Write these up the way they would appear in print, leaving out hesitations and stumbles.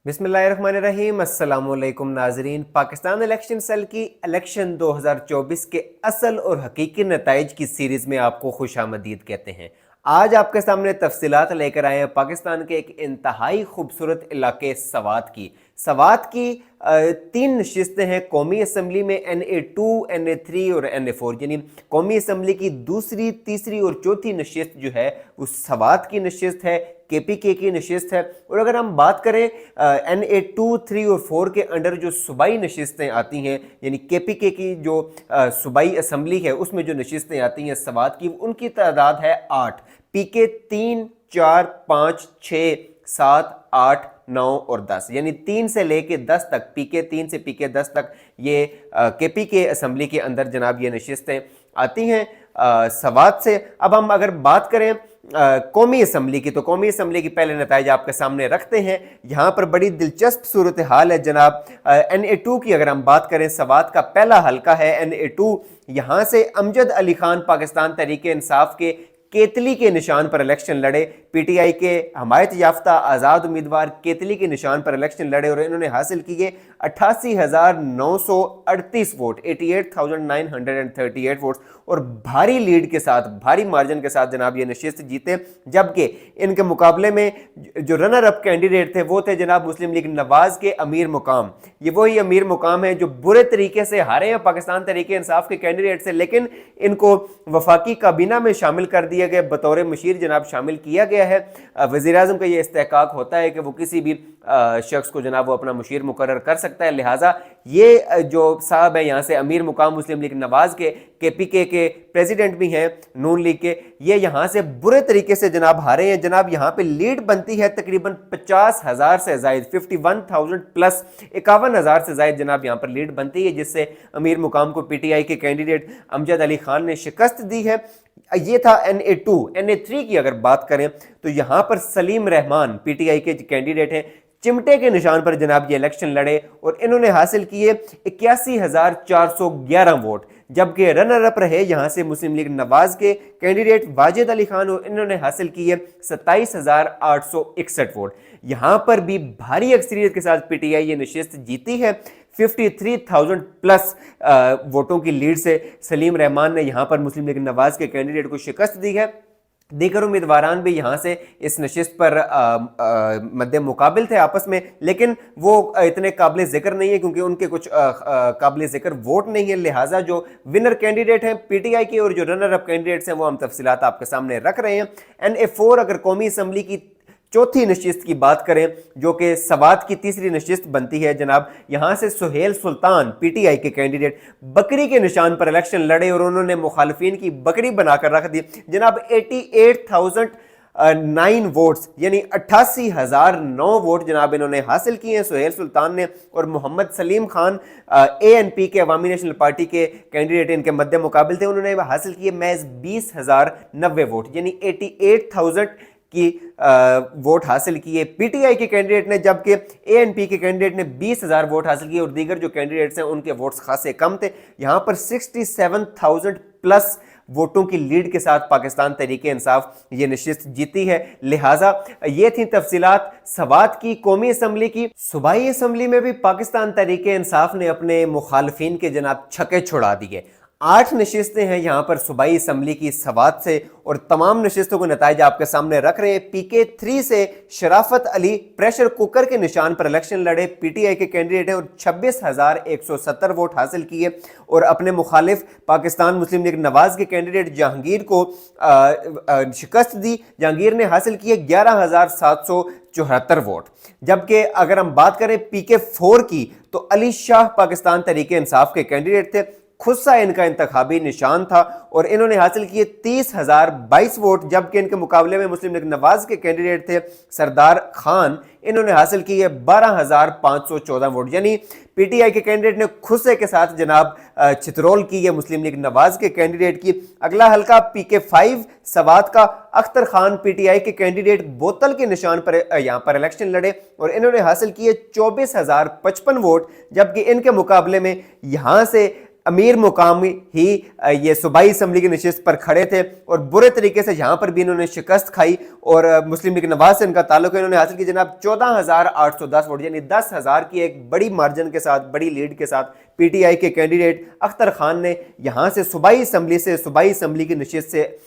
बिस्मिल्लाहिर्रहमानिर्रहीम। अस्सलामुअलैकुम नाजरीन। पाकिस्तान इलेक्शन सेल की इलेक्शन 2024 के असल और हकीकी नताइज की सीरीज़ में आपको खुशामदीद कहते हैं। आज आपके सामने तफसीलात लेकर आए हैं पाकिस्तान के एक इंतहाई खूबसूरत इलाके सवात की 3 नशिस्तें हैं कौमी असम्बली में, NA2, NA3 और NA4, यानी कौमी असम्बली की दूसरी, तीसरी और चौथी नशिस्त जो है वो सवात की नशिस्त है, KPK की नशिस्त है। और अगर हम बात करें NA2, 3 और 4 के अंडर जो सूबाई नशिस्तें आती हैं, यानी KPK की जो सूबाई असम्बली है उसमें जो नशिस्तें आती हैं सवात की, उनकी तादाद है 8। PK 3, 4, 5, 6, 7, 8, 9 और 10, यानी 3 से लेके 10 तक, PK 3 से PK 10 तक ये KPK असम्बली के अंदर जनाब ये नशिस्तें आती हैं सवात से। अब हम अगर बात करें कौमी असम्बली की, तो कौमी असम्बली की पहले नताइज आपके सामने रखते हैं। यहाँ पर बड़ी दिलचस्प सूरत हाल है जनाब। NA2 की अगर हम बात करें, सवात का पहला हल्का है NA2। यहाँ से अमजद अली खान पाकिस्तान तहरीक इंसाफ के केतली के निशान पर इलेक्शन लड़े। PTI के हमायत याफ्ता आज़ाद उम्मीदवार केतली के निशान पर इलेक्शन लड़े और इन्होंने हासिल किए 88,938 वोट, 88,938 वोट, और भारी लीड के साथ, भारी मार्जिन के साथ जनाब ये नशिस्त जीते। जबकि इनके मुकाबले में जो रनर अप कैंडिडेट थे वो थे जनाब मुस्लिम लीग नवाज के अमीर मुकाम। ये वही अमीर मुकाम है जो बुरे तरीके से हारे हैं पाकिस्तान तहरीक इंसाफ के कैंडिडेट से, लेकिन इनको वफाकी काबीना में शामिल कर दिया गया, बतौर मशीर जनाब शामिल किया गया है। वज़ीर आज़म का ये इस्तेहकाक होता है कि वो किसी भी शख्स को जनाब वो अपना मुशीर मुकर्रर कर सकता है। लिहाजा ये जो साहब है यहाँ से अमीर मुकाम मुस्लिम लीग नवाज के, KPK के प्रेसिडेंट भी हैं नून लीग के, ये यहाँ से बुरे तरीके से जनाब हारे हैं। जनाब यहाँ पे लीड बनती है तकरीबन 50,000 से ज़ायद, 51,000 प्लस 51,000 से ज़ायद जनाब यहाँ पर लीड बनती है, जिससे अमीर मुकाम को PTI के कैंडिडेट अमजद अली खान ने शिकस्त दी है। ये था NA2। NA3 की अगर बात करें तो यहाँ पर सलीम रहमान PTI के कैंडिडेट हैं, चिमटे के निशान पर जनाब ये इलेक्शन लड़े और इन्होंने हासिल किए 81,411 वोट। जबकि रनर अप रहे यहाँ से मुस्लिम लीग नवाज के कैंडिडेट वाजिद अली खान और इन्होंने हासिल किए 27,861 वोट। यहाँ पर भी भारी अक्सरियत के साथ PTI ये नशिस्त जीती है। 53,000 प्लस वोटों की लीड से सलीम रहमान ने यहाँ पर मुस्लिम लीग नवाज के कैंडिडेट को शिकस्त दी है। दीगर उम्मीदवारान भी यहाँ से इस नशिस्त पर मद्दे मुकाबिल थे आपस में, लेकिन वो इतने काबिल ज़िक्र नहीं है क्योंकि उनके कुछ काबिल ज़िक्र वोट नहीं है। लिहाजा जो विनर कैंडिडेट हैं PTI के और जो रनर अप कैंडिडेट्स हैं वो हम तफसीलात आपके सामने रख रहे हैं। NA4 अगर कौमी असम्बली की चौथी नशिस्त की बात करें, जो कि सवात की तीसरी नशिस्त बनती है जनाब, यहाँ से सुहेल सुल्तान PTI के कैंडिडेट बकरी के निशान पर इलेक्शन लड़े और उन्होंने मुखालफिन की बकरी बनाकर रख दी जनाब। 88,009 वोट्स, यानी 88,009 वोट जनाब इन्होंने हासिल किए हैं सुहेल सुल्तान ने। और मोहम्मद सलीम खान ANP के अवामी नेशनल पार्टी के कैंडिडेट इनके मद्दे मुकाबिल थे, उन्होंने हासिल किए महज 20,090 वोट, यानी 88,000 की वोट हासिल किए PTI के कैंडिडेट ने, जबकि ANP के कैंडिडेट ने 20,000 वोट हासिल किए और दीगर जो कैंडिडेट्स हैं उनके वोट्स खासे कम थे। यहाँ पर 67,000 प्लस वोटों की लीड के साथ पाकिस्तान तहरीक इंसाफ ये नशिस्त जीती है। लिहाजा ये थी तफसीलात सवात की कौमी असम्बली की। सूबाई असम्बली में भी पाकिस्तान तहरीक इंसाफ ने अपने मुखालफिन के जनाब छक्के छुड़ा दिए। 8 नशिस्तें हैं यहाँ पर सूबाई असम्बली की सवात से और तमाम नशिस्तों को नताइज आपके सामने रख रहे हैं। PK 3 से शराफत अली प्रेशर कुकर के निशान पर इलेक्शन लड़े, PTI के कैंडिडेट हैं और 26,170 वोट हासिल किए और अपने मुखालिफ पाकिस्तान मुस्लिम लीग नवाज के कैंडिडेट जहांगीर को शिकस्त दी। जहांगीर ने हासिल किए 11,774 वोट। जबकि अगर हम बात करें PK 4 की तो अली शाह पाकिस्तान तहरीक इंसाफ के कैंडिडेट थे, खुद सा इनका इंतखाबी निशान था और इन्होंने हासिल किए 30,022 वोट। जबकि इनके मुकाबले में मुस्लिम लीग नवाज के कैंडिडेट थे सरदार खान, इन्होंने हासिल किए 12,514 वोट। यानी PTI के कैंडिडेट ने खुद के साथ जनाब चित्रोल की है मुस्लिम लीग नवाज के कैंडिडेट की। अगला हल्का PK 5 सवात का, अख्तर खान PTI के कैंडिडेट बोतल के निशान पर यहाँ पर इलेक्शन लड़े और इन्होंने हासिल किए 24,055 वोट। जबकि इनके मुकाबले में यहाँ से अमीर मुकाम ही ये सूबाई असम्बली की नशिस्त पर खड़े थे और बुरे तरीके से यहाँ पर भी इन्होंने शिकस्त खाई और मुस्लिम लीग नवाज से इनका ताल्लुक है। इन्होंने हासिल की जनाब 14,810 वोट, यानी 10,000 की एक बड़ी मार्जिन के साथ, बड़ी लीड के साथ पीटीआई के कैंडिडेट अख्तर खान ने यहाँ से सूबाई असम्बली की नशिस्त से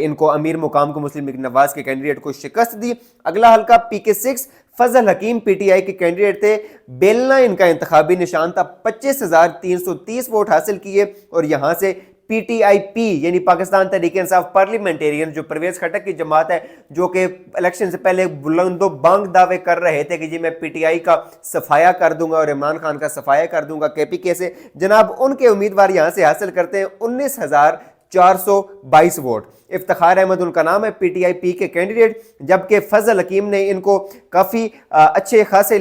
इनको अमीर मुकाम को मुस्लिम लीग नवाज के कैंडिडेट को शिकस्त दी। अगला हल्का PK6 फजल हकीम पीटीआई के कैंडिडेट थे, बेलना इनका इंतखाबी निशान था, 25,330 वोट हासिल किए और यहाँ से PTIP यानी पाकिस्तान तहरीक इंसाफ पार्लियामेंटेरियन जो परवेज खटक की जमात है, जो कि इलेक्शन से पहले बुलंदो बांग दावे कर रहे थे कि जी मैं PTI का सफाया कर दूंगा और इमरान खान का सफाया कर दूंगा KPK से, जनाब उनके उम्मीदवार यहाँ से हासिल करते हैं 19,422 वोट। इफ्तिखार अहमद उनका नाम है, PTIP के कैंडिडेट, जबकि फजल हकीम ने इनको काफ़ी अच्छे खासे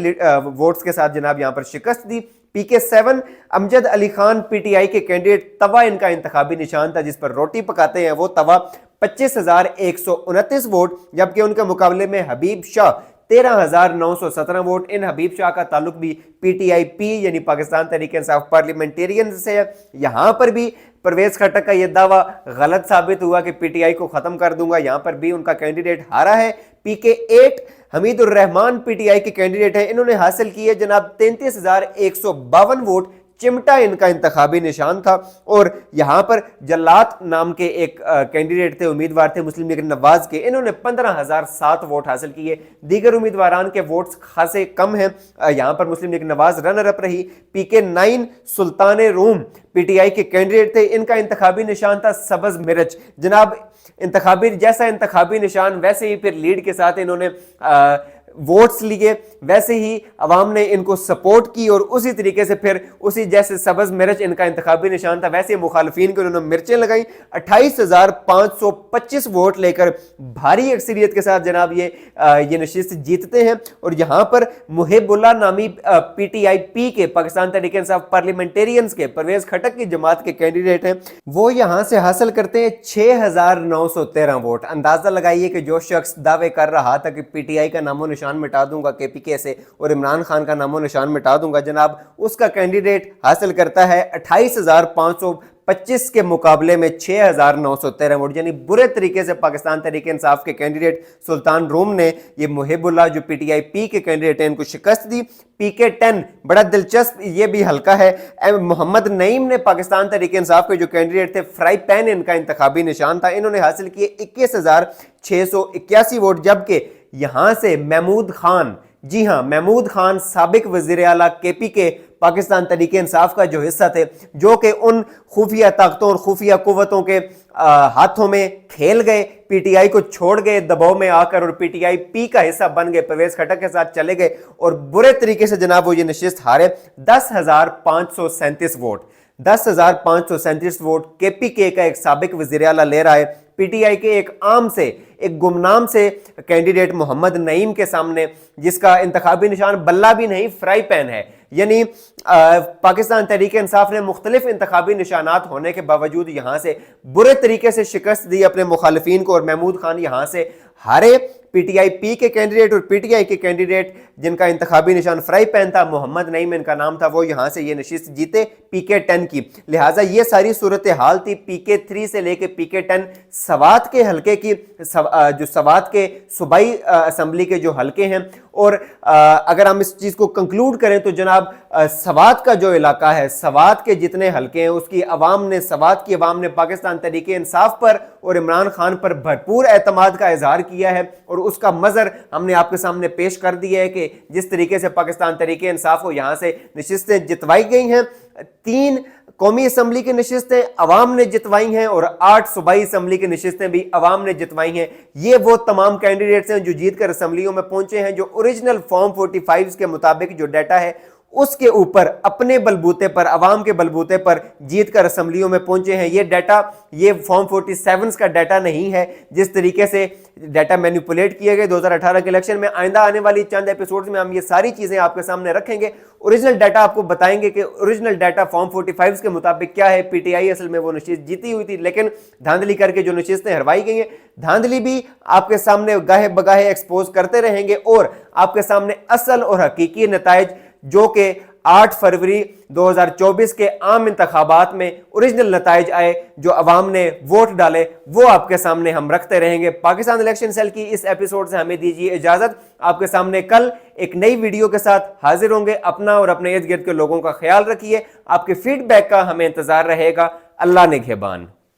वोट्स के साथ जनाब यहाँ पर शिकस्त दी। PK7 अमजद अली खान PTI के कैंडिडेट, तवा इनका इंतखाबी निशान था जिस पर रोटी पकाते हैं वो तवा, 25,129 वोट, जबकि उनके मुकाबले में हबीब शाह 13,917 वोट। इन हबीब शाह का ताल्लुक भी PTIP यानी पाकिस्तान तहरीक इंसाफ पार्लियामेंटेरियन से है। यहाँ पर भी परवेज खटक का यह दावा गलत साबित हुआ कि PTI को खत्म कर दूंगा, यहाँ पर भी उनका कैंडिडेट हारा है। PK8 हमीदुर रहमान PTI के कैंडिडेट हैं, इन्होंने हासिल किए जनाब 33,152 वोट, चिमटा इनका इंतखाबी निशान था और यहाँ पर जल्लात नाम के एक कैंडिडेट थे, उम्मीदवार थे मुस्लिम लीग नवाज के, इन्होंने 15,007 वोट हासिल किए। दीगर उम्मीदवारान के वोट्स खासे कम हैं, यहाँ पर मुस्लिम लीग नवाज रनर अप रही। PK9 सुल्तान रूम PTI के कैंडिडेट थे, इनका इंतखाबी निशान था सब्ज मिर्च। जनाब इंतखाबी निशान वैसे ही फिर लीड के साथ इन्होंने वोट्स लिए, वैसे ही अवाम ने इनको सपोर्ट की और उसी तरीके से फिर उसी जैसे सब्ज मिर्च इनका इंतखाबी निशान था वैसे मुखालफीन को उन्होंने मिर्चें लगाई। 28,525 वोट लेकर भारी अक्सरियत के साथ जनाब ये नशिस्त जीतते हैं और यहाँ पर मुहिबुल्लाह नामी PTIP के पाकिस्तान तहरीक इंसाफ पार्लियामेंटेरियंस के परवेज खटक की जमात के कैंडिडेट हैं, वो यहाँ से हासिल करते हैं 6,913 वोट। अंदाजा लगाइए कि जो शख्स दावे कर रहा था कि PTI का नामो निशान मिटा दूंगा KPK से और इमरान खान का नामो निशान मिटा दूंगा, जनाब उसका कैंडिडेट हासिल करता है 28,525 के मुकाबले में 6,913 वोट, यानी बुरे तरीके से पाकिस्तान तहरीक इंसाफ के कैंडिडेट सुल्तान रूम ने ये मुहिबुल्लाह जो PTIP के कैंडिडेट हैं इनको शिकस्त दी। PK10 बड़ा दिलचस्प ये भी हल्का है, मोहम्मद नईम ने पाकिस्तान तहरीक इंसाफ के जो कैंडिडेट थे, फ्राई पैन इनका इंतखाबी निशान था, इन्होंने हासिल किए 21,681 वोट, जबकि यहां से महमूद खान, जी हां महमूद खान साबिक वजीर आला KPK पाकिस्तान तहरीक इंसाफ का जो हिस्सा थे, जो कि उन खुफिया ताकतों और खुफिया कुव्वतों के हाथों में खेल गए, PTI को छोड़ गए दबाव में आकर और PTIP का हिस्सा बन गए, परवेज खटक के साथ चले गए और बुरे तरीके से जनाब वो ये नशिस्त हारे। 10,537 वोट, 10,537 वोट KPK का एक साबिक वजीर आला ले रहा है PTI के एक गुमनाम से कैंडिडेट मोहम्मद नईम के सामने, जिसका इंतखाबी निशान बल्ला भी नहीं फ्राई पैन है। यानी पाकिस्तान तहरीक इंसाफ ने मुख्तलिफ इंतखाबी निशानात होने के बावजूद यहाँ से बुरे तरीके से शिकस्त दी अपने मुखालिफिन को और महमूद खान यहाँ से हारे। PTIP के कैंडिडेट और PTI के कैंडिडेट जिनका इंतखाबी निशान फ्राई पैन था, मोहम्मद नईम इनका नाम था, वो यहाँ से ये नशिस्त जीते PK10 की। लिहाजा ये सारी सूरत हाल थी PK3 से लेके PK10 सवात के हल्के की, जो सवात के सूबाई असम्बली के जो हल्के हैं। और अगर हम इस चीज़ को कंक्लूड करें तो जनाब सवात का जो इलाका है, सवात के जितने हल्के हैं उसकी सवात की अवाम ने पाकिस्तान तहरीक इंसाफ पर और इमरान खान पर भरपूर एतमाद का इजहार किया है और उसका मज़र हमने आपके सामने पेश कर दिया है कि जिस तरीके से पाकिस्तान तहरीक इंसाफ को यहाँ से नशिस्तें जितवाई गई हैं। 3 कौमी असम्बली की नशिस्तें अवाम ने जितवाई हैं और 8 सूबाई असम्बली की नशिस्तें भी अवाम ने जितवाई हैं। ये वो तमाम कैंडिडेट्स हैं जो जीत कर असम्बलियों में पहुंचे हैं, जो ओरिजिनल फॉर्म 45 के मुताबिक जो डाटा है उसके ऊपर अपने बलबूते पर, अवाम के बलबूते पर जीत कर असम्बलियों में पहुंचे हैं। ये डाटा, ये फॉर्म 47 का डाटा नहीं है जिस तरीके से डाटा मैनिपुलेट किए गए 2018 के इलेक्शन में। आइंदा आने वाली चंद एपिसोड्स में हम ये सारी चीज़ें आपके सामने रखेंगे, ओरिजिनल डाटा आपको बताएंगे कि ओरिजिनल डाटा फॉर्म 45 के मुताबिक क्या है। PTI असल में वो नशिस्त जीती हुई थी, लेकिन धांधली करके जो नशिस्तें हरवाई गई हैं, धांधली भी आपके सामने गाहे बगाहे एक्सपोज करते रहेंगे और आपके सामने असल और हकीकी नताइज जो कि 8 फरवरी 2024 के आम इंतखाबात में ओरिजिनल नताइज आए, जो अवाम ने वोट डाले, वो आपके सामने हम रखते रहेंगे। पाकिस्तान इलेक्शन सेल की इस एपिसोड से हमें दीजिए इजाज़त। आपके सामने कल एक नई वीडियो के साथ हाजिर होंगे। अपना और अपने इर्द गिर्द के लोगों का ख्याल रखिए। आपके फीडबैक का हमें इंतजार रहेगा। अल्लाह निगहबान।